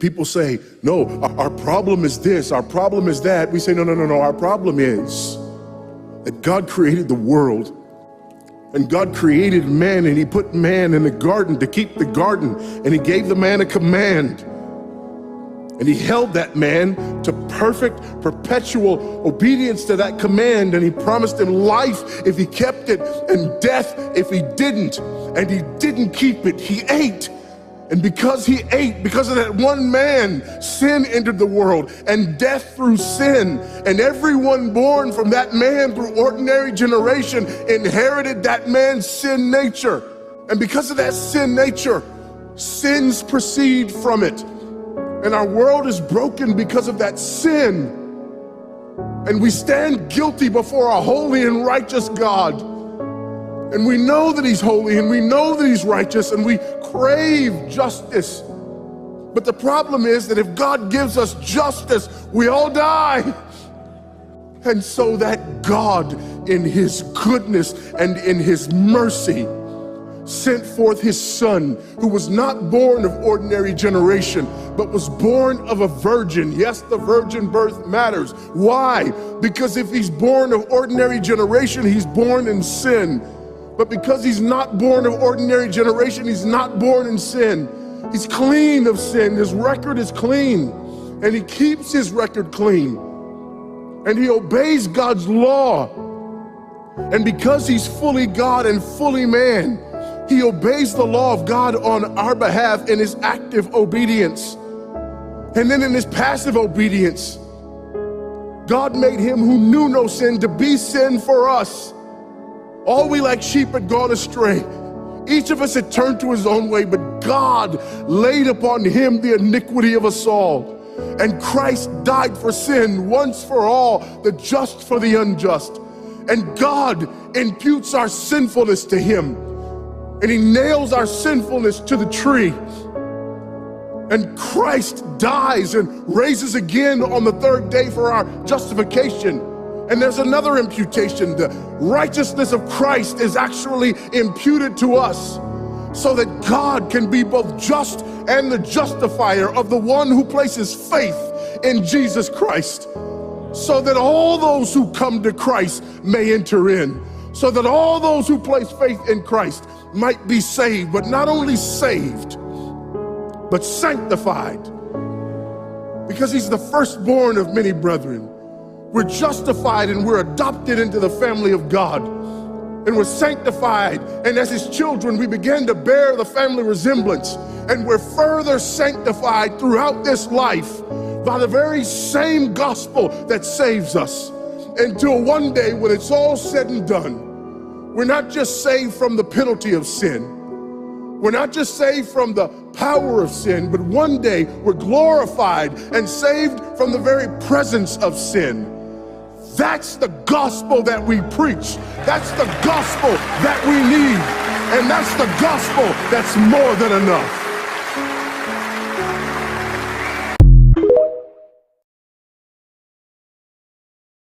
People say, no, our problem is this, our problem is that. We say, no, our problem is that God created the world, and God created man, and he put man in the garden to keep the garden, and he gave the man a command. And he held that man to perfect, perpetual obedience to that command, and he promised him life if he kept it, and death if he didn't. And he didn't keep it, he ate. And because he ate, because of that one man, sin entered the world, and death through sin. And everyone born from that man through ordinary generation inherited that man's sin nature. And because of that sin nature, sins proceed from it. And our world is broken because of that sin. And we stand guilty before a holy and righteous God. And we know that he's holy, and we know that he's righteous, and we crave justice. But the problem is that if God gives us justice, we all die. And so that God, in his goodness and in his mercy, sent forth his son, who was not born of ordinary generation, but was born of a virgin. Yes, the virgin birth matters. Why? Because if he's born of ordinary generation, he's born in sin. But because he's not born of ordinary generation, he's not born in sin. He's clean of sin. His record is clean. And he keeps his record clean. And he obeys God's law. And because he's fully God and fully man, he obeys the law of God on our behalf in his active obedience. And then in his passive obedience, God made him who knew no sin to be sin for us. All we like sheep had gone astray. Each of us had turned to his own way, but God laid upon him the iniquity of us all. And Christ died for sin once for all, the just for the unjust. And God imputes our sinfulness to him. And he nails our sinfulness to the tree. And Christ dies and raises again on the third day for our justification. And there's another imputation. The righteousness of Christ is actually imputed to us so that God can be both just and the justifier of the one who places faith in Jesus Christ, so that all those who come to Christ may enter in, so that all those who place faith in Christ might be saved, but not only saved, but sanctified, because he's the firstborn of many brethren. We're justified and we're adopted into the family of God, and we're sanctified, and as his children we begin to bear the family resemblance, and we're further sanctified throughout this life by the very same gospel that saves us, until one day when it's all said and done, we're not just saved from the penalty of sin, we're not just saved from the power of sin, but one day we're glorified and saved from the very presence of sin. That's the gospel that we preach. That's the gospel that we need. And that's the gospel that's more than enough.